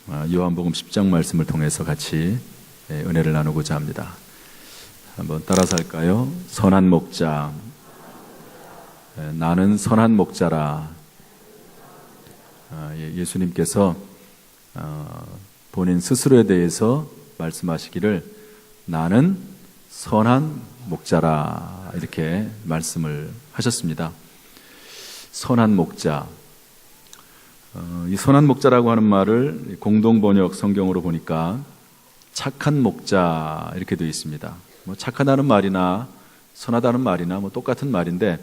요한복음 10장 말씀을 통해서 같이 은혜를 나누고자 합니다. 한번 따라서 할까요? 선한 목자. 나는 선한 목자라. 예수님께서 본인 스스로에 대해서 말씀하시기를 나는 선한 목자라 이렇게 말씀을 하셨습니다. 선한 목자. 이 선한 목자라고 하는 말을 공동번역 성경으로 보니까 착한 목자 이렇게 되어 있습니다. 착하다는 말이나 선하다는 말이나 똑같은 말인데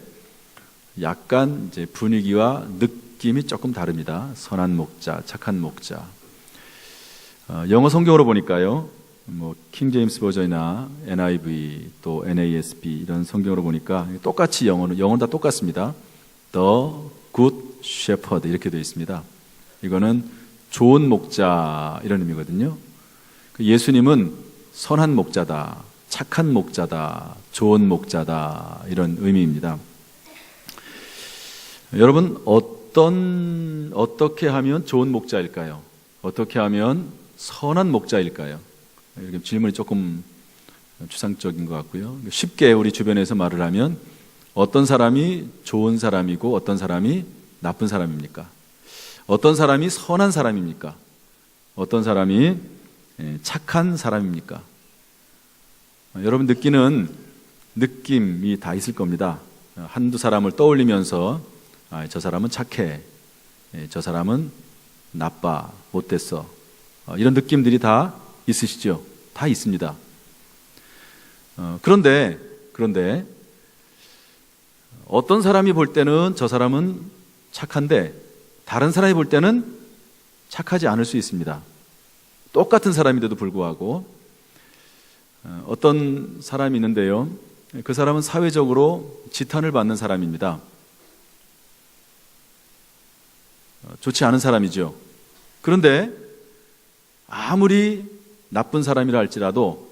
약간 이제 분위기와 느낌이 조금 다릅니다. 선한 목자, 착한 목자. 영어 성경으로 보니까요, 킹 제임스 버전이나 NIV 또 NASB 이런 성경으로 보니까 똑같이 영어는 다 똑같습니다. The good shepherd 이렇게 되어 있습니다. 이거는 좋은 목자 이런 의미거든요. 예수님은 선한 목자다, 착한 목자다, 좋은 목자다 이런 의미입니다. 여러분 어떻게 하면 좋은 목자일까요? 어떻게 하면 선한 목자일까요? 이렇게 질문이 조금 추상적인 것 같고요. 쉽게 우리 주변에서 말을 하면 어떤 사람이 좋은 사람이고 어떤 사람이 나쁜 사람입니까? 어떤 사람이 선한 사람입니까? 어떤 사람이 착한 사람입니까? 여러분 느끼는 느낌이 다 있을 겁니다. 한두 사람을 떠올리면서 저 사람은 착해, 저 사람은 나빠, 못됐어, 이런 느낌들이 다 있으시죠? 다 있습니다. 그런데 어떤 사람이 볼 때는 저 사람은 착한데 다른 사람이 볼 때는 착하지 않을 수 있습니다. 똑같은 사람인데도 불구하고 어떤 사람이 있는데요, 그 사람은 사회적으로 지탄을 받는 사람입니다. 좋지 않은 사람이죠. 그런데 아무리 나쁜 사람이라 할지라도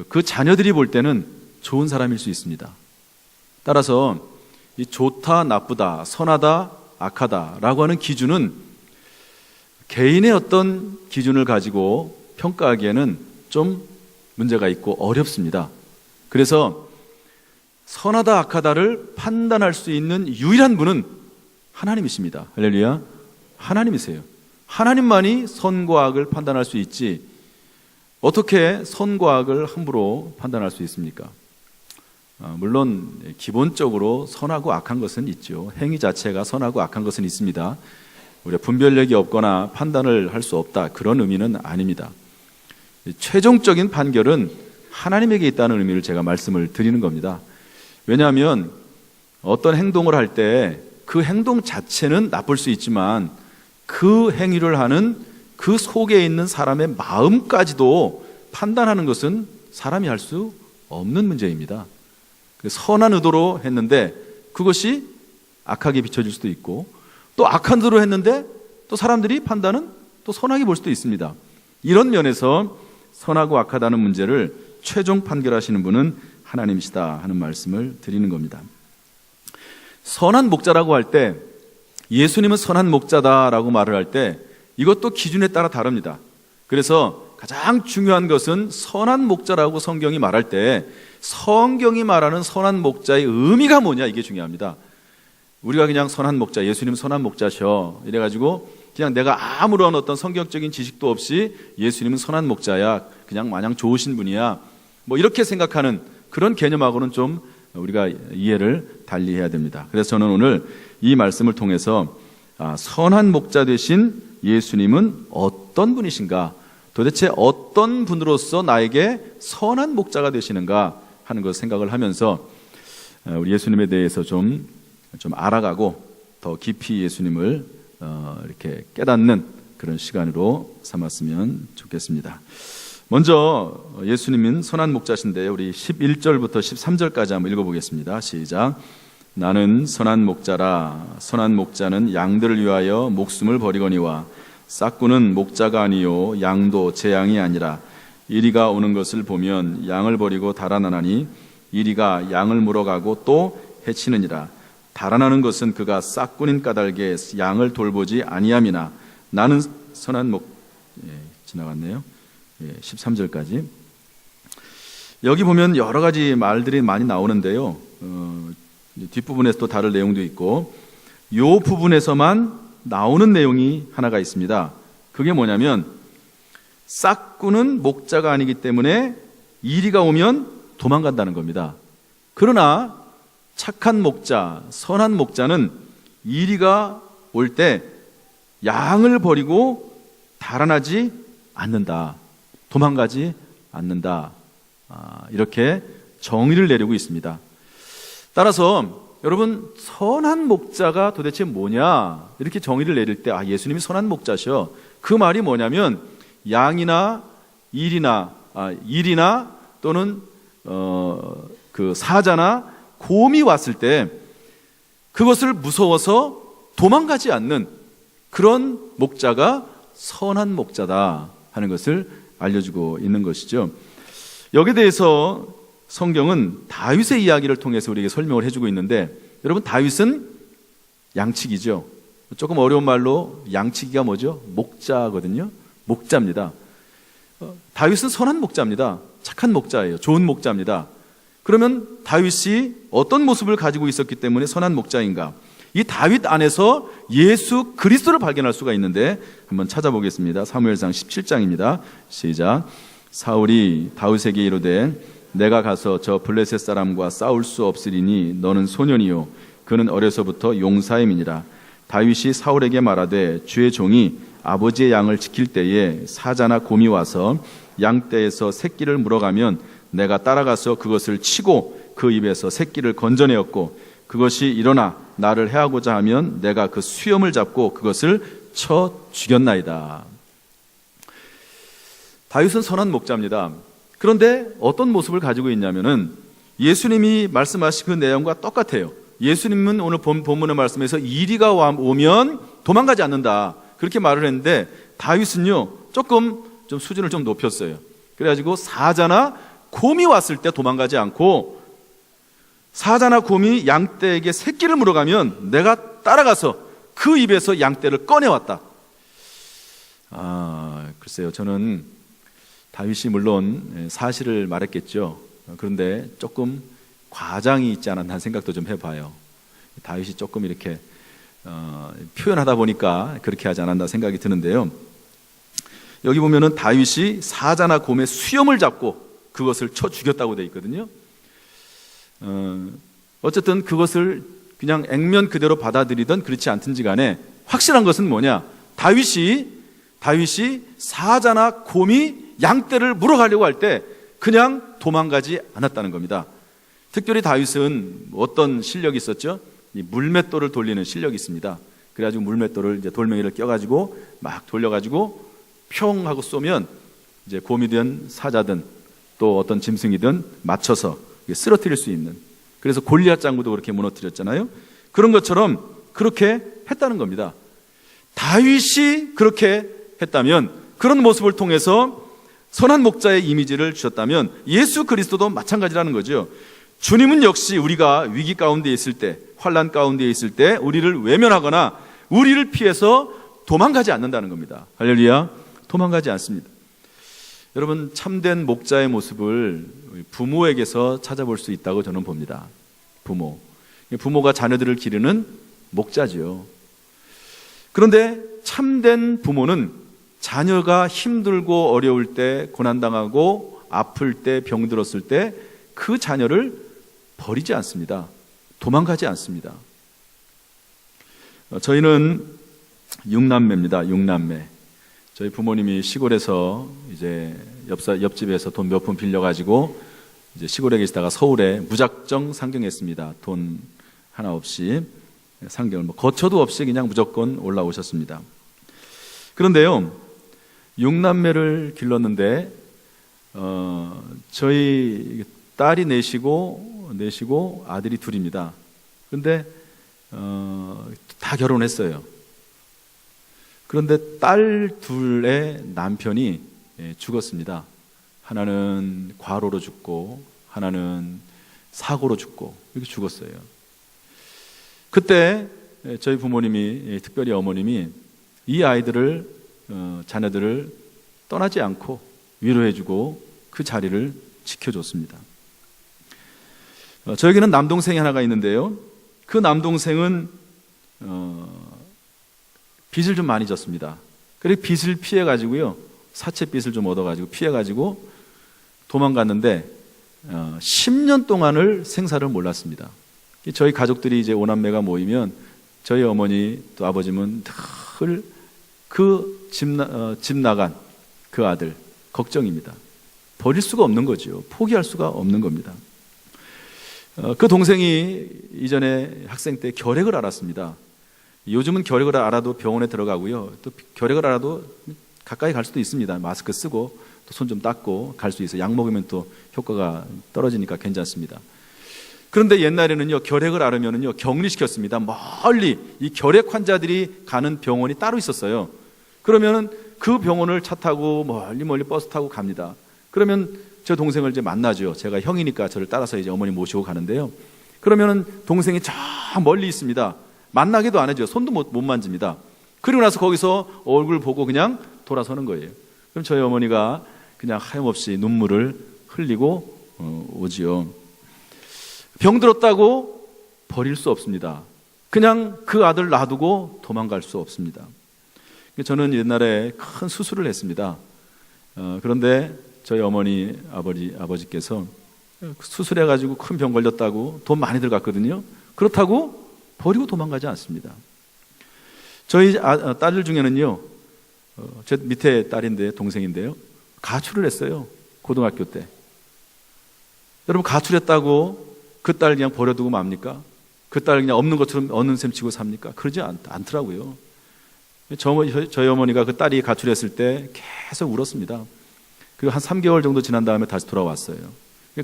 그 자녀들이 볼 때는 좋은 사람일 수 있습니다. 따라서 이 좋다, 나쁘다, 선하다, 악하다라고 하는 기준은 개인의 어떤 기준을 가지고 평가하기에는 좀 문제가 있고 어렵습니다. 그래서 선하다, 악하다를 판단할 수 있는 유일한 분은 하나님이십니다. 할렐루야. 하나님이세요. 하나님만이 선과 악을 판단할 수 있지 어떻게 선과 악을 함부로 판단할 수 있습니까? 물론 기본적으로 선하고 악한 것은 있죠. 행위 자체가 선하고 악한 것은 있습니다. 우리가 분별력이 없거나 판단을 할 수 없다 그런 의미는 아닙니다. 최종적인 판결은 하나님에게 있다는 의미를 제가 말씀을 드리는 겁니다. 왜냐하면 어떤 행동을 할 때 그 행동 자체는 나쁠 수 있지만 그 행위를 하는 그 속에 있는 사람의 마음까지도 판단하는 것은 사람이 할 수 없는 문제입니다. 선한 의도로 했는데 그것이 악하게 비춰질 수도 있고 또 악한 의도로 했는데 또 사람들이 판단은 또 선하게 볼 수도 있습니다. 이런 면에서 선하고 악하다는 문제를 최종 판결하시는 분은 하나님이시다 하는 말씀을 드리는 겁니다. 선한 목자라고 할 때 예수님은 선한 목자다라고 말을 할 때 이것도 기준에 따라 다릅니다. 그래서 가장 중요한 것은 선한 목자라고 성경이 말할 때 성경이 말하는 선한 목자의 의미가 뭐냐 이게 중요합니다. 우리가 그냥 선한 목자, 예수님 선한 목자셔 이래가지고 그냥 내가 아무런 어떤 성경적인 지식도 없이 예수님은 선한 목자야, 그냥 마냥 좋으신 분이야, 이렇게 생각하는 그런 개념하고는 좀 우리가 이해를 달리해야 됩니다. 그래서 저는 오늘 이 말씀을 통해서 선한 목자 되신 예수님은 어떤 분이신가, 도대체 어떤 분으로서 나에게 선한 목자가 되시는가 하는 것을 생각을 하면서 우리 예수님에 대해서 좀 알아가고 더 깊이 예수님을 이렇게 깨닫는 그런 시간으로 삼았으면 좋겠습니다. 먼저 예수님은 선한 목자신데 우리 11절부터 13절까지 한번 읽어보겠습니다. 시작. 나는 선한 목자라. 선한 목자는 양들을 위하여 목숨을 버리거니와 싹구는 목자가 아니요 양도 제 양이 아니라 이리가 오는 것을 보면 양을 버리고 달아나나니 이리가 양을 물어가고 또 해치느니라. 달아나는 것은 그가 싹군인 까닭에 양을 돌보지 아니함이나 나는 선한 지나갔네요. 13절까지. 여기 보면 여러 가지 말들이 많이 나오는데요. 뒷부분에서 또 다른 내용도 있고, 이 부분에서만 나오는 내용이 하나가 있습니다. 그게 뭐냐면, 싹구는 목자가 아니기 때문에 이리가 오면 도망간다는 겁니다. 그러나 착한 목자, 선한 목자는 이리가 올 때 양을 버리고 달아나지 않는다. 도망가지 않는다. 이렇게 정의를 내리고 있습니다. 따라서 여러분, 선한 목자가 도대체 뭐냐? 이렇게 정의를 내릴 때 예수님이 선한 목자셔. 그 말이 뭐냐면 양이나 일이나 또는 그 사자나 곰이 왔을 때 그것을 무서워서 도망가지 않는 그런 목자가 선한 목자다 하는 것을 알려주고 있는 것이죠. 여기에 대해서 성경은 다윗의 이야기를 통해서 우리에게 설명을 해주고 있는데, 여러분, 다윗은 양치기죠. 조금 어려운 말로 양치기가 뭐죠? 목자거든요. 목자입니다. 다윗은 선한 목자입니다. 착한 목자예요. 좋은 목자입니다. 그러면 다윗이 어떤 모습을 가지고 있었기 때문에 선한 목자인가? 이 다윗 안에서 예수 그리스도를 발견할 수가 있는데 한번 찾아보겠습니다. 사무엘상 17장입니다. 시작. 사울이 다윗에게 이르되 내가 가서 저 블레셋 사람과 싸울 수 없으리니 너는 소년이요 그는 어려서부터 용사임이니라. 다윗이 사울에게 말하되 주의 종이 아버지의 양을 지킬 때에 사자나 곰이 와서 양떼에서 새끼를 물어가면 내가 따라가서 그것을 치고 그 입에서 새끼를 건져내었고, 그것이 일어나 나를 해하고자 하면 내가 그 수염을 잡고 그것을 쳐 죽였나이다. 다윗은 선한 목자입니다. 그런데 어떤 모습을 가지고 있냐면은 예수님이 말씀하신 그 내용과 똑같아요. 예수님은 오늘 본문의 말씀에서 이리가 오면 도망가지 않는다, 그렇게 말을 했는데, 다윗은요 조금 좀 수준을 좀 높였어요. 그래가지고 사자나 곰이 왔을 때 도망가지 않고, 사자나 곰이 양떼에게 새끼를 물어가면 내가 따라가서 그 입에서 양떼를 꺼내왔다. 글쎄요, 저는 다윗이 물론 사실을 말했겠죠. 그런데 조금 과장이 있지 않았나 하는 생각도 좀 해봐요. 다윗이 조금 이렇게 표현하다 보니까 그렇게 하지 않았나 생각이 드는데요. 여기 보면은 다윗이 사자나 곰의 수염을 잡고 그것을 쳐 죽였다고 되어 있거든요. 어쨌든 그것을 그냥 액면 그대로 받아들이든 그렇지 않든지 간에 확실한 것은 뭐냐? 다윗이 사자나 곰이 양떼를 물어가려고 할 때 그냥 도망가지 않았다는 겁니다. 특별히 다윗은 어떤 실력이 있었죠? 이 물맷돌을 돌리는 실력이 있습니다. 그래가지고 물맷돌을 이제 돌멩이를 껴가지고 막 돌려가지고 평 하고 쏘면 이제 곰이든 사자든 또 어떤 짐승이든 맞춰서 쓰러뜨릴 수 있는, 그래서 골리앗 장구도 그렇게 무너뜨렸잖아요. 그런 것처럼 그렇게 했다는 겁니다. 다윗이 그렇게 했다면, 그런 모습을 통해서 선한 목자의 이미지를 주셨다면 예수 그리스도도 마찬가지라는 거죠. 주님은 역시 우리가 위기 가운데 있을 때, 환난 가운데 있을 때 우리를 외면하거나 우리를 피해서 도망가지 않는다는 겁니다. 할렐루야. 도망가지 않습니다. 여러분, 참된 목자의 모습을 부모에게서 찾아볼 수 있다고 저는 봅니다. 부모가 자녀들을 기르는 목자지요. 그런데 참된 부모는 자녀가 힘들고 어려울 때, 고난당하고 아플 때, 병들었을 때 그 자녀를 버리지 않습니다. 도망가지 않습니다. 저희는 6남매입니다. 6남매. 저희 부모님이 시골에서 이제 옆집에서 돈 몇 푼 빌려가지고 이제 시골에 계시다가 서울에 무작정 상경했습니다. 돈 하나 없이 상경을 거처도 없이 그냥 무조건 올라오셨습니다. 그런데요, 6남매를 길렀는데 저희 딸이 넷이고 아들이 둘입니다. 그런데 다 결혼했어요. 그런데 딸 둘의 남편이 죽었습니다. 하나는 과로로 죽고 하나는 사고로 죽고 이렇게 죽었어요. 그때 저희 부모님이, 특별히 어머님이 이 아이들을 자녀들을 떠나지 않고 위로해주고 그 자리를 지켜줬습니다. 저에게는 남동생이 하나가 있는데요. 그 남동생은 빚을 좀 많이 졌습니다. 그래서 빚을 피해가지고요, 사채빚을 좀 얻어가지고 피해가지고 도망갔는데 10년 동안을 생사를 몰랐습니다. 저희 가족들이 이제 오남매가 모이면 저희 어머니 또 아버지는 늘 그 집 나간 그 아들 걱정입니다. 버릴 수가 없는 거죠. 포기할 수가 없는 겁니다. 그 동생이 이전에 학생 때 결핵을 앓았습니다. 요즘은 결핵을 알아도 병원에 들어가고요. 또 결핵을 알아도 가까이 갈 수도 있습니다. 마스크 쓰고 또 손 좀 닦고 갈 수 있어요. 약 먹으면 또 효과가 떨어지니까 괜찮습니다. 그런데 옛날에는요, 결핵을 앓으면은요, 격리시켰습니다. 멀리 이 결핵 환자들이 가는 병원이 따로 있었어요. 그러면은 그 병원을 차 타고 멀리 버스 타고 갑니다. 그러면 저 동생을 이제 만나죠. 제가 형이니까 저를 따라서 이제 어머니 모시고 가는데요. 그러면은 동생이 저 멀리 있습니다. 만나기도 안 해줘요. 손도 못 만집니다. 그리고 나서 거기서 얼굴 보고 그냥 돌아서는 거예요. 그럼 저희 어머니가 그냥 하염없이 눈물을 흘리고 오지요. 병들었다고 버릴 수 없습니다. 그냥 그 아들 놔두고 도망갈 수 없습니다. 저는 옛날에 큰 수술을 했습니다. 그런데 저희 어머니, 아버지께서 수술해가지고 큰 병 걸렸다고 돈 많이 들어갔거든요. 그렇다고 버리고 도망가지 않습니다. 저희 딸들 중에는요, 제 밑에 딸인데 동생인데요, 가출을 했어요. 고등학교 때. 여러분, 가출했다고 그 딸 그냥 버려두고 맙니까? 그 딸 그냥 없는 것처럼 어는 셈 치고 삽니까? 그러지 않더라고요. 저희 어머니가 그 딸이 가출했을 때 계속 울었습니다. 그리고 한 3개월 정도 지난 다음에 다시 돌아왔어요.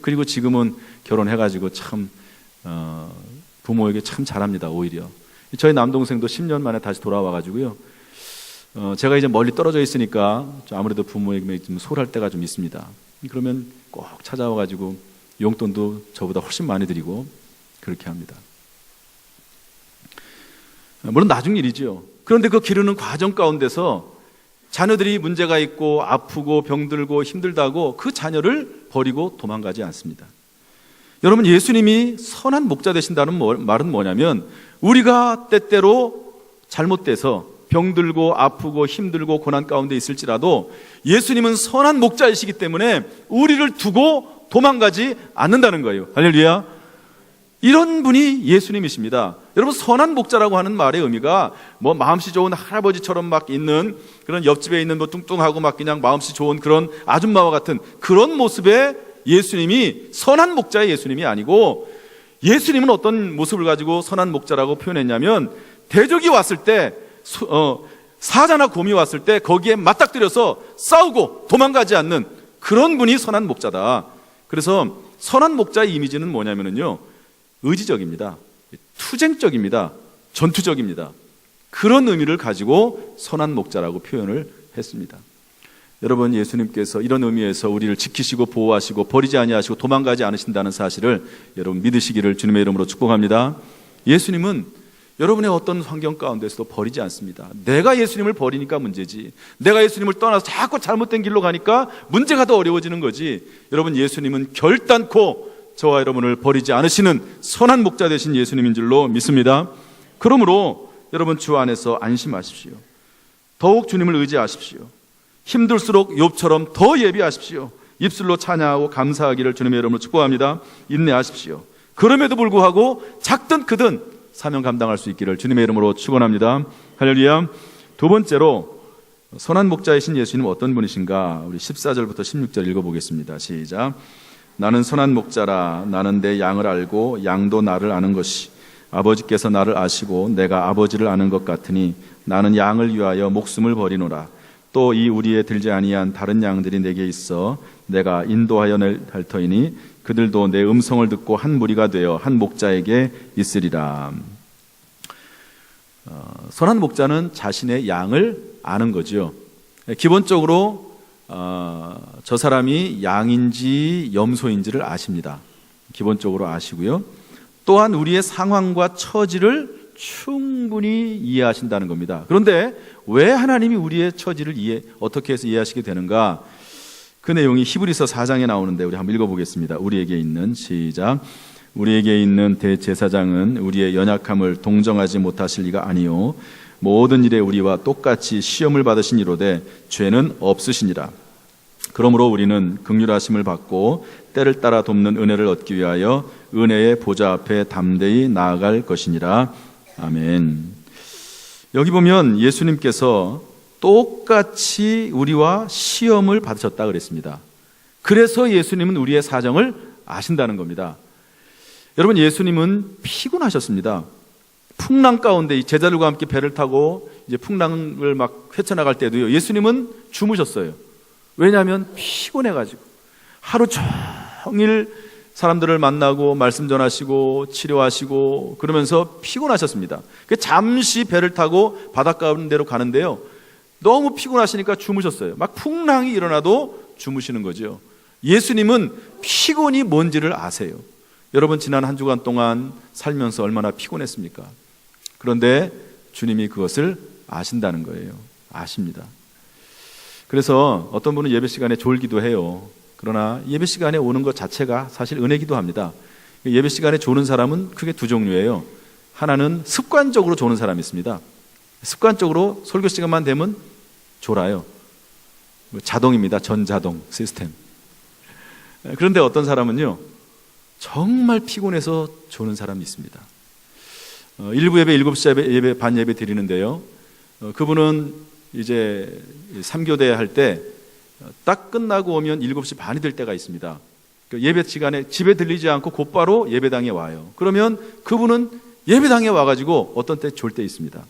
그리고 지금은 결혼해가지고 참 부모에게 참 잘합니다. 오히려 저희 남동생도 10년 만에 다시 돌아와가지고요, 제가 이제 멀리 떨어져 있으니까 아무래도 부모에게 좀 소홀할 때가 좀 있습니다. 그러면 꼭 찾아와가지고 용돈도 저보다 훨씬 많이 드리고 그렇게 합니다. 물론 나중 일이죠. 그런데 그 기르는 과정 가운데서 자녀들이 문제가 있고 아프고 병들고 힘들다고 그 자녀를 버리고 도망가지 않습니다. 여러분, 예수님이 선한 목자 되신다는 말은 뭐냐면, 우리가 때때로 잘못돼서 병들고 아프고 힘들고 고난 가운데 있을지라도 예수님은 선한 목자이시기 때문에 우리를 두고 도망가지 않는다는 거예요. 할렐루야. 이런 분이 예수님이십니다. 여러분, 선한 목자라고 하는 말의 의미가 뭐 마음씨 좋은 할아버지처럼 막 있는 그런 옆집에 있는 뭐 뚱뚱하고 막 그냥 마음씨 좋은 그런 아줌마와 같은 그런 모습의 예수님이 선한 목자의 예수님이 아니고, 예수님은 어떤 모습을 가지고 선한 목자라고 표현했냐면, 대적이 왔을 때, 사자나 곰이 왔을 때 거기에 맞닥뜨려서 싸우고 도망가지 않는 그런 분이 선한 목자다. 그래서 선한 목자의 이미지는 뭐냐면요, 의지적입니다. 투쟁적입니다. 전투적입니다. 그런 의미를 가지고 선한 목자라고 표현을 했습니다. 여러분, 예수님께서 이런 의미에서 우리를 지키시고 보호하시고 버리지 아니하시고 도망가지 않으신다는 사실을 여러분 믿으시기를 주님의 이름으로 축복합니다. 예수님은 여러분의 어떤 환경 가운데서도 버리지 않습니다. 내가 예수님을 버리니까 문제지, 내가 예수님을 떠나서 자꾸 잘못된 길로 가니까 문제가 더 어려워지는 거지. 여러분, 예수님은 결단코 저와 여러분을 버리지 않으시는 선한 목자 되신 예수님인 줄로 믿습니다. 그러므로 여러분, 주 안에서 안심하십시오. 더욱 주님을 의지하십시오. 힘들수록 욥처럼 더 예비하십시오. 입술로 찬양하고 감사하기를 주님의 이름으로 축복합니다. 인내하십시오. 그럼에도 불구하고 작든 크든 사명 감당할 수 있기를 주님의 이름으로 축원합니다. 할렐루야. 두 번째로 선한 목자이신 예수님은 어떤 분이신가? 우리 14절부터 16절 읽어보겠습니다. 시작. 나는 선한 목자라. 나는 내 양을 알고 양도 나를 아는 것이, 아버지께서 나를 아시고 내가 아버지를 아는 것 같으니 나는 양을 위하여 목숨을 버리노라. 또 이 우리에 들지 아니한 다른 양들이 내게 있어 내가 인도하여 낼 터이니 그들도 내 음성을 듣고 한 무리가 되어 한 목자에게 있으리라. 선한 목자는 자신의 양을 아는 거죠. 기본적으로 저 사람이 양인지 염소인지를 아십니다. 기본적으로 아시고요. 또한 우리의 상황과 처지를 충분히 이해하신다는 겁니다. 그런데 왜 하나님이 우리의 처지를 어떻게 해서 이해하시게 되는가? 그 내용이 히브리서 4장에 나오는데 우리 한번 읽어보겠습니다. 우리에게 있는 시작. 우리에게 있는 대제사장은 우리의 연약함을 동정하지 못하실 리가 아니요 모든 일에 우리와 똑같이 시험을 받으신 이로되 죄는 없으시니라. 그러므로 우리는 긍휼하심을 받고 때를 따라 돕는 은혜를 얻기 위하여 은혜의 보좌 앞에 담대히 나아갈 것이니라. 아멘. 여기 보면 예수님께서 똑같이 우리와 시험을 받으셨다 그랬습니다. 그래서 예수님은 우리의 사정을 아신다는 겁니다. 여러분, 예수님은 피곤하셨습니다. 풍랑 가운데 이 제자들과 함께 배를 타고 이제 풍랑을 막 헤쳐나갈 때도요, 예수님은 주무셨어요. 왜냐하면 피곤해가지고 하루 종일 사람들을 만나고 말씀 전하시고 치료하시고 그러면서 피곤하셨습니다. 잠시 배를 타고 바닷가 가운데로 가는데요, 너무 피곤하시니까 주무셨어요. 막 풍랑이 일어나도 주무시는 거죠. 예수님은 피곤이 뭔지를 아세요. 여러분, 지난 한 주간 동안 살면서 얼마나 피곤했습니까? 그런데 주님이 그것을 아신다는 거예요. 아십니다. 그래서 어떤 분은 예배 시간에 졸기도 해요. 그러나 예배 시간에 오는 것 자체가 사실 은혜기도 합니다. 예배 시간에 조는 사람은 크게 두 종류예요. 하나는 습관적으로 조는 사람이 있습니다. 습관적으로 설교 시간만 되면 졸아요. 자동입니다. 전자동 시스템. 그런데 어떤 사람은요, 정말 피곤해서 조는 사람이 있습니다. 일부 예배, 7시 예배, 반 예배 드리는데요, 그분은 이제 3교대 할 때 딱 끝나고 오면 7시 반이 될 때가 있습니다. 예배 시간에 집에 들리지 않고 곧바로 예배당에 와요. 그러면 그분은 예배당에 와가지고 어떤 때 졸 때 있습니다.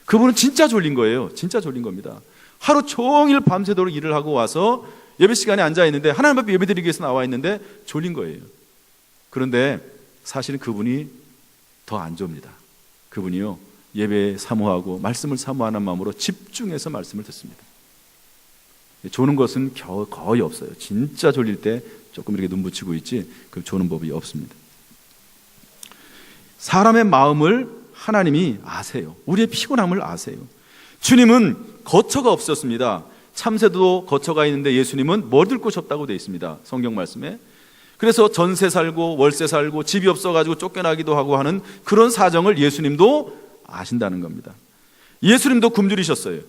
그분은 진짜 졸린 거예요. 진짜 졸린 겁니다. 하루 종일 밤새도록 일을 하고 와서 예배 시간에 앉아 있는데, 하나님 앞에 예배 드리기 위해서 나와 있는데 졸린 거예요. 그런데 사실은 그분이 더 안 좁니다. 그분이요, 예배에 사모하고 말씀을 사모하는 마음으로 집중해서 말씀을 듣습니다. 조는 것은 거의 없어요. 진짜 졸릴 때 조금 이렇게 눈 붙이고 있지, 그 조는 법이 없습니다. 사람의 마음을 하나님이 아세요. 우리의 피곤함을 아세요. 주님은 거처가 없었습니다. 참새도 거처가 있는데 예수님은 머들 곳이 없다고 되어 있습니다. 성경 말씀에. 그래서 전세 살고 월세 살고 집이 없어가지고 쫓겨나기도 하고 하는 그런 사정을 예수님도 아신다는 겁니다. 예수님도 굶주리셨어요.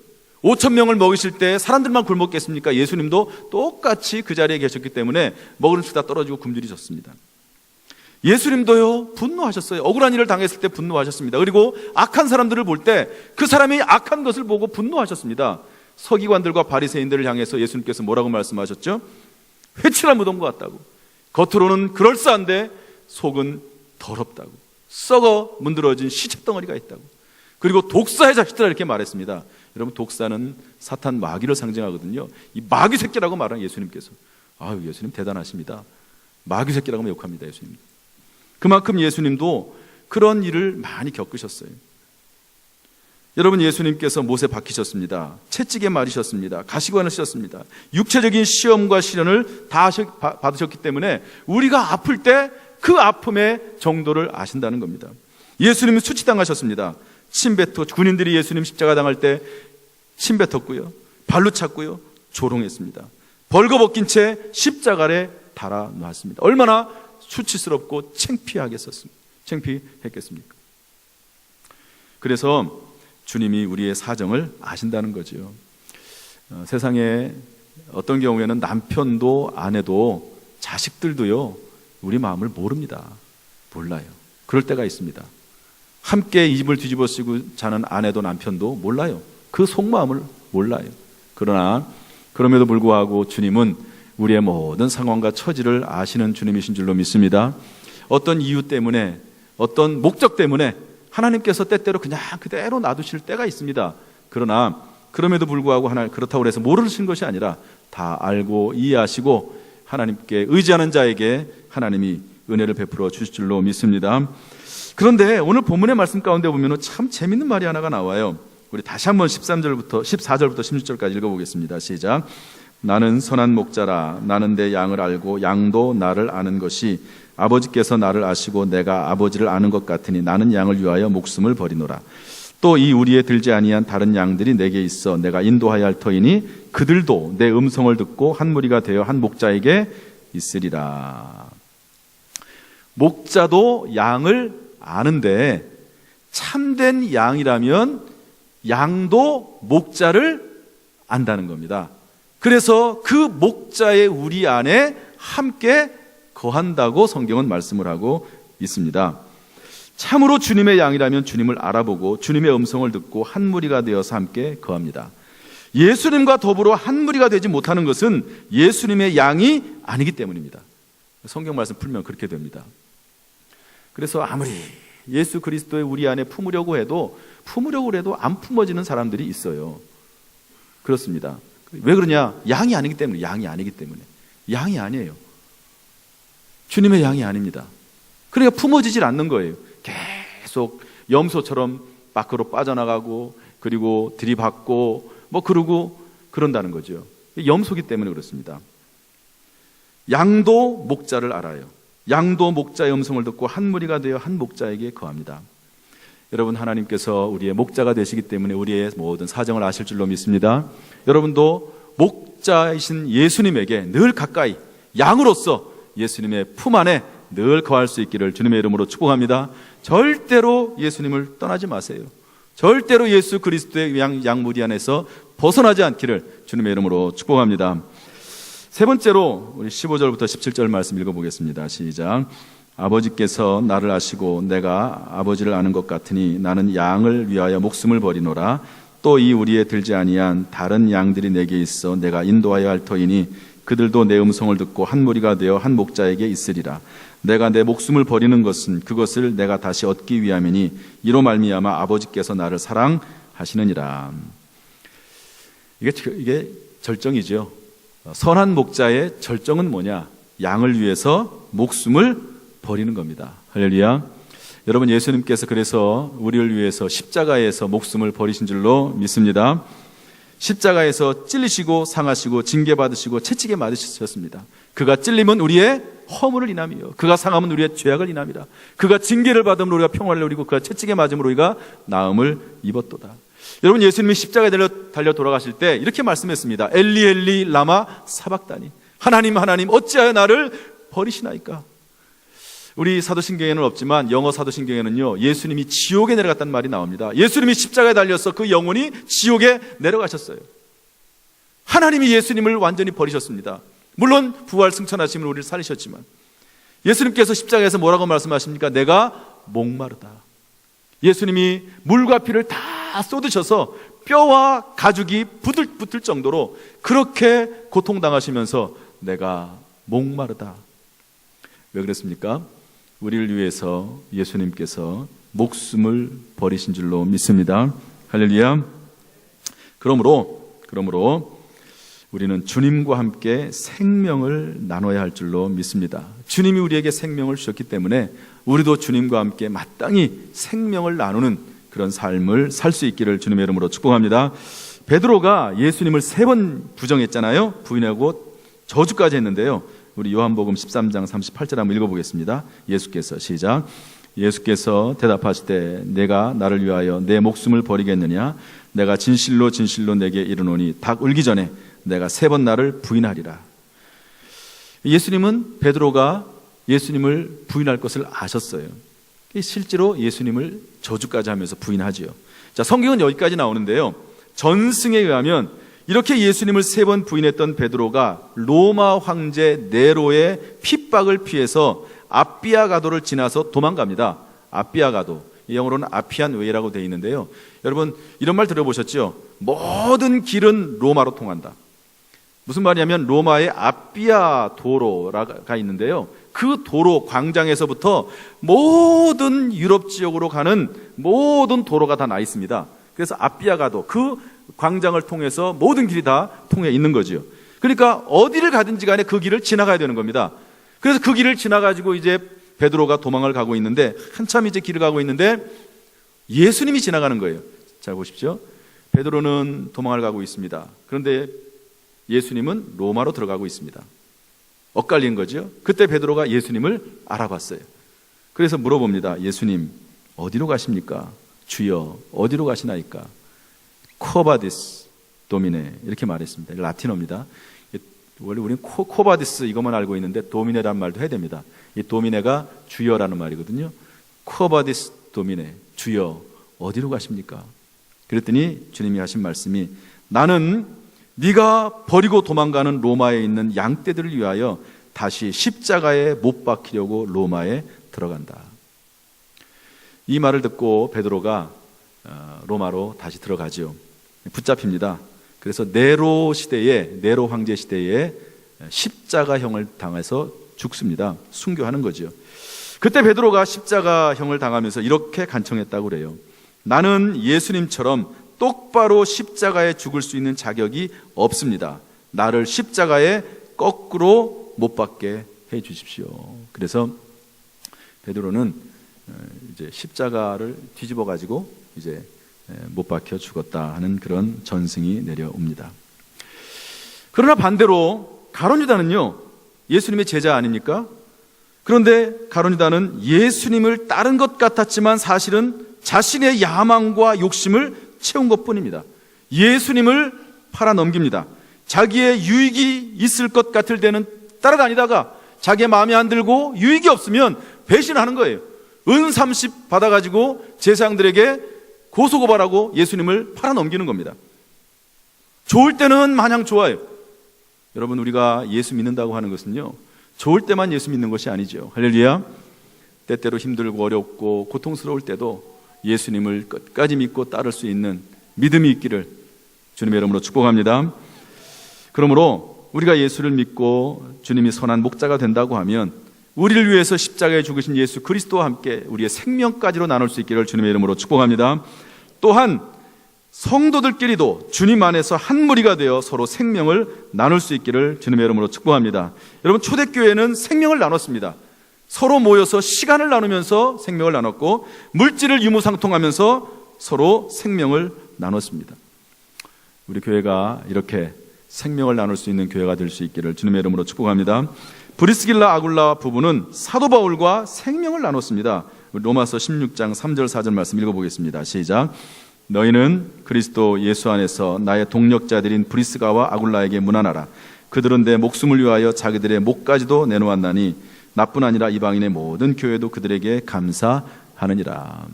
5,000명을 먹이실 때 사람들만 굶었겠습니까? 예수님도 똑같이 그 자리에 계셨기 때문에 먹을 수 다 떨어지고 굶주리셨습니다. 예수님도요, 분노하셨어요. 억울한 일을 당했을 때 분노하셨습니다. 그리고 악한 사람들을 볼 때 그 사람이 악한 것을 보고 분노하셨습니다. 서기관들과 바리새인들을 향해서 예수님께서 뭐라고 말씀하셨죠? 회칠한 무덤 같다고. 겉으로는 그럴싸한데 속은 더럽다고. 썩어 문드러진 시체덩어리가 있다고. 그리고 독사의 자식들아, 이렇게 말했습니다. 여러분, 독사는 사탄 마귀를 상징하거든요. 이 마귀 새끼라고 말한 예수님께서, 아유, 예수님 대단하십니다. 마귀 새끼라고 욕합니다, 예수님. 그만큼 예수님도 그런 일을 많이 겪으셨어요. 여러분, 예수님께서 못에 박히셨습니다. 채찍에 맞으셨습니다. 가시관을 쓰셨습니다. 육체적인 시험과 시련을 다 받으셨기 때문에 우리가 아플 때 그 아픔의 정도를 아신다는 겁니다. 예수님은 수치당하셨습니다. 침뱉어, 군인들이 예수님 십자가 당할 때 침뱉었고요, 발로 찼고요, 조롱했습니다. 벌거벗긴 채 십자가에 달아 놨습니다. 얼마나 수치스럽고 창피했겠습니까? 그래서 주님이 우리의 사정을 아신다는 거죠. 세상에 어떤 경우에는 남편도 아내도 자식들도요, 우리 마음을 모릅니다. 몰라요. 그럴 때가 있습니다. 함께 이불을 뒤집어 쓰고 자는 아내도 남편도 몰라요. 그 속마음을 몰라요. 그러나 그럼에도 불구하고 주님은 우리의 모든 상황과 처지를 아시는 주님이신 줄로 믿습니다. 어떤 이유 때문에, 어떤 목적 때문에 하나님께서 때때로 그냥 그대로 놔두실 때가 있습니다. 그러나 그럼에도 불구하고 그렇다고 해서 모르시는 것이 아니라 다 알고 이해하시고 하나님께 의지하는 자에게 하나님이 은혜를 베풀어 주실 줄로 믿습니다. 그런데 오늘 본문의 말씀 가운데 보면 참 재밌는 말이 하나가 나와요. 우리 다시 한번 14절부터 16절까지 읽어보겠습니다. 시작. 나는 선한 목자라. 나는 내 양을 알고 양도 나를 아는 것이 아버지께서 나를 아시고 내가 아버지를 아는 것 같으니 나는 양을 위하여 목숨을 버리노라. 또 이 우리에 들지 아니한 다른 양들이 내게 있어 내가 인도하여 할 터이니 그들도 내 음성을 듣고 한 무리가 되어 한 목자에게 있으리라. 목자도 양을 아는데 참된 양이라면 양도 목자를 안다는 겁니다. 그래서 그 목자의 우리 안에 함께 거한다고 성경은 말씀을 하고 있습니다. 참으로 주님의 양이라면 주님을 알아보고 주님의 음성을 듣고 한 무리가 되어서 함께 거합니다. 예수님과 더불어 한 무리가 되지 못하는 것은 예수님의 양이 아니기 때문입니다. 성경 말씀 풀면 그렇게 됩니다. 그래서 아무리 예수 그리스도의 우리 안에 품으려고 해도 안 품어지는 사람들이 있어요. 그렇습니다. 왜 그러냐? 양이 아니기 때문에. 양이 아니에요. 주님의 양이 아닙니다. 그러니까 품어지질 않는 거예요. 계속 염소처럼 밖으로 빠져나가고 그리고 들이받고 그러고 그런다는 거죠. 염소기 때문에 그렇습니다. 양도 목자를 알아요. 양도 목자의 음성을 듣고 한 무리가 되어 한 목자에게 거합니다. 여러분, 하나님께서 우리의 목자가 되시기 때문에 우리의 모든 사정을 아실 줄로 믿습니다. 여러분도 목자이신 예수님에게 늘 가까이 양으로서 예수님의 품 안에 늘 거할 수 있기를 주님의 이름으로 축복합니다. 절대로 예수님을 떠나지 마세요. 절대로 예수 그리스도의 양무리 안에서 벗어나지 않기를 주님의 이름으로 축복합니다. 세 번째로 우리 15절부터 17절 말씀 읽어보겠습니다. 시작. 아버지께서 나를 아시고 내가 아버지를 아는 것 같으니 나는 양을 위하여 목숨을 버리노라. 또 이 우리에 들지 아니한 다른 양들이 내게 있어 내가 인도하여 할 터이니 그들도 내 음성을 듣고 한 무리가 되어 한 목자에게 있으리라. 내가 내 목숨을 버리는 것은 그것을 내가 다시 얻기 위함이니 이로 말미암아 아버지께서 나를 사랑하시느니라. 이게 절정이죠. 선한 목자의 절정은 뭐냐? 양을 위해서 목숨을 버리는 겁니다. 할렐루야. 여러분, 예수님께서 그래서 우리를 위해서 십자가에서 목숨을 버리신 줄로 믿습니다. 십자가에서 찔리시고 상하시고 징계받으시고 채찍에 맞으셨습니다. 그가 찔림은 우리의 허물을 인함이요 그가 상함은 우리의 죄악을 인함이라. 그가 징계를 받음으로 우리가 평화를 누리고 그가 채찍에 맞음으로 우리가 나음을 입었도다. 여러분, 예수님이 십자가에 달려 돌아가실 때 이렇게 말씀했습니다. 엘리 엘리 라마 사박다니. 하나님 하나님 어찌하여 나를 버리시나이까. 우리 사도신경에는 없지만 영어 사도신경에는요, 예수님이 지옥에 내려갔다는 말이 나옵니다. 예수님이 십자가에 달려서 그 영혼이 지옥에 내려가셨어요. 하나님이 예수님을 완전히 버리셨습니다. 물론 부활 승천하심으로 우리를 살리셨지만 예수님께서 십자가에서 뭐라고 말씀하십니까? 내가 목마르다. 예수님이 물과 피를 다 쏟으셔서 뼈와 가죽이 붙을 정도로 그렇게 고통당하시면서 내가 목마르다. 왜 그랬습니까? 우리를 위해서 예수님께서 목숨을 버리신 줄로 믿습니다. 할렐루야. 그러므로 우리는 주님과 함께 생명을 나눠야 할 줄로 믿습니다. 주님이 우리에게 생명을 주셨기 때문에 우리도 주님과 함께 마땅히 생명을 나누는 그런 삶을 살 수 있기를 주님의 이름으로 축복합니다. 베드로가 예수님을 3번 부정했잖아요. 부인하고 저주까지 했는데요. 우리 요한복음 13장 38절 한번 읽어보겠습니다. 예수께서 시작. 예수께서 대답하시되 내가 나를 위하여 내 목숨을 버리겠느냐? 내가 진실로 진실로 내게 이르노니 닭 울기 전에 내가 3번 나를 부인하리라. 예수님은 베드로가 예수님을 부인할 것을 아셨어요. 실제로 예수님을 저주까지 하면서 부인하지요. 자, 성경은 여기까지 나오는데요. 전승에 의하면 이렇게 예수님을 3번 부인했던 베드로가 로마 황제 네로의 핍박을 피해서 아비아가도를 지나서 도망갑니다. 아비아가도, 영어로는 아피안 웨이라고 되어 있는데요. 여러분, 이런 말 들어보셨죠? 모든 길은 로마로 통한다. 무슨 말이냐면 로마의 아비아 도로가 있는데요. 그 도로 광장에서부터 모든 유럽 지역으로 가는 모든 도로가 다 나 있습니다. 그래서 아비아가도, 그 광장을 통해서 모든 길이 다 통해 있는 거지요. 그러니까 어디를 가든지 간에 그 길을 지나가야 되는 겁니다. 그래서 그 길을 지나가지고 이제 베드로가 도망을 가고 있는데, 한참 이제 길을 가고 있는데 예수님이 지나가는 거예요. 잘 보십시오. 베드로는 도망을 가고 있습니다. 그런데 예수님은 로마로 들어가고 있습니다. 엇갈린 거죠. 그때 베드로가 예수님을 알아봤어요. 그래서 물어봅니다. 예수님, 어디로 가십니까? 주여, 어디로 가시나이까? 코바디스 도미네, 이렇게 말했습니다. 라틴어입니다. 원래 우리는 코바디스 이것만 알고 있는데 도미네라는 말도 해야 됩니다. 이 도미네가 주여라는 말이거든요. 코바디스 도미네, 주여, 어디로 가십니까? 그랬더니 주님이 하신 말씀이, 나는 네가 버리고 도망가는 로마에 있는 양떼들을 위하여 다시 십자가에 못 박히려고 로마에 들어간다. 이 말을 듣고 베드로가 로마로 다시 들어가죠. 붙잡힙니다. 그래서 네로 황제 시대에 십자가형을 당해서 죽습니다. 순교하는 거죠. 그때 베드로가 십자가형을 당하면서 이렇게 간청했다고 그래요. 나는 예수님처럼 똑바로 십자가에 죽을 수 있는 자격이 없습니다. 나를 십자가에 거꾸로 못 박게 해 주십시오. 그래서 베드로는 이제 십자가를 뒤집어 가지고 이제 못 박혀 죽었다 하는 그런 전승이 내려옵니다. 그러나 반대로 가룟 유다는요, 예수님의 제자 아닙니까? 그런데 가룟 유다는 예수님을 따른 것 같았지만 사실은 자신의 야망과 욕심을 채운 것뿐입니다. 예수님을 팔아넘깁니다. 자기의 유익이 있을 것 같을 때는 따라다니다가 자기의 마음에 안 들고 유익이 없으면 배신하는 거예요. 은 30 받아가지고 제사장들에게 고소고발하고 예수님을 팔아넘기는 겁니다. 좋을 때는 마냥 좋아요. 여러분, 우리가 예수 믿는다고 하는 것은요, 좋을 때만 예수 믿는 것이 아니죠. 할렐루야. 때때로 힘들고 어렵고 고통스러울 때도 예수님을 끝까지 믿고 따를 수 있는 믿음이 있기를 주님의 이름으로 축복합니다. 그러므로 우리가 예수를 믿고 주님이 선한 목자가 된다고 하면 우리를 위해서 십자가에 죽으신 예수 그리스도와 함께 우리의 생명까지로 나눌 수 있기를 주님의 이름으로 축복합니다. 또한 성도들끼리도 주님 안에서 한 무리가 되어 서로 생명을 나눌 수 있기를 주님의 이름으로 축복합니다. 여러분, 초대교회는 생명을 나눴습니다. 서로 모여서 시간을 나누면서 생명을 나눴고 물질을 유무상통하면서 서로 생명을 나눴습니다. 우리 교회가 이렇게 생명을 나눌 수 있는 교회가 될 수 있기를 주님의 이름으로 축복합니다. 브리스길라 아굴라 부부는 사도 바울과 생명을 나눴습니다. 로마서 16장 3절 4절 말씀 읽어보겠습니다. 시작. 너희는 그리스도 예수 안에서 나의 동력자들인 브리스가와 아굴라에게 문안하라. 그들은 내 목숨을 위하여 자기들의 목까지도 내놓았나니 나뿐 아니라 이방인의 모든 교회도 그들에게 감사하느니라.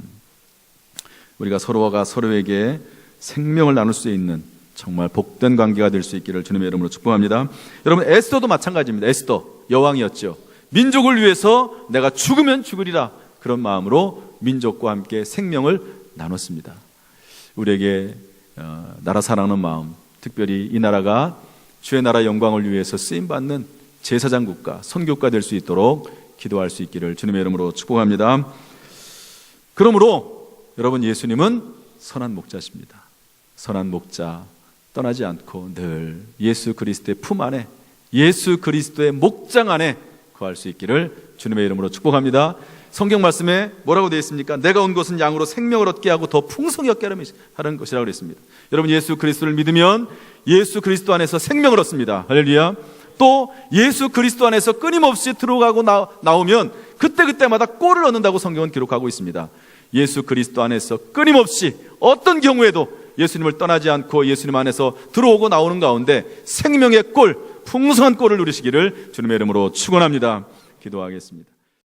우리가 서로가 서로에게 생명을 나눌 수 있는 정말 복된 관계가 될 수 있기를 주님의 이름으로 축복합니다. 여러분, 에스더도 마찬가지입니다. 에스더 여왕이었죠. 민족을 위해서 내가 죽으면 죽으리라, 그런 마음으로 민족과 함께 생명을 나눴습니다. 우리에게 나라 사랑하는 마음, 특별히 이 나라가 주의 나라 영광을 위해서 쓰임받는 제사장 국가, 선교국가 될 수 있도록 기도할 수 있기를 주님의 이름으로 축복합니다. 그러므로 여러분, 예수님은 선한 목자십니다. 선한 목자, 떠나지 않고 늘 예수 그리스도의 품 안에, 예수 그리스도의 목장 안에 거할 수 있기를 주님의 이름으로 축복합니다. 성경 말씀에 뭐라고 되어 있습니까? 내가 온 것은 양으로 생명을 얻게 하고 더 풍성히 얻게 하는 것이라고 그랬습니다. 여러분, 예수 그리스도를 믿으면 예수 그리스도 안에서 생명을 얻습니다. 할렐루야. 또 예수 그리스도 안에서 끊임없이 들어가고 나오면 그때그때마다 꼴을 얻는다고 성경은 기록하고 있습니다. 예수 그리스도 안에서 끊임없이 어떤 경우에도 예수님을 떠나지 않고 예수님 안에서 들어오고 나오는 가운데 생명의 꼴, 풍성한 꼴을 누리시기를 주님의 이름으로 축원합니다. 기도하겠습니다.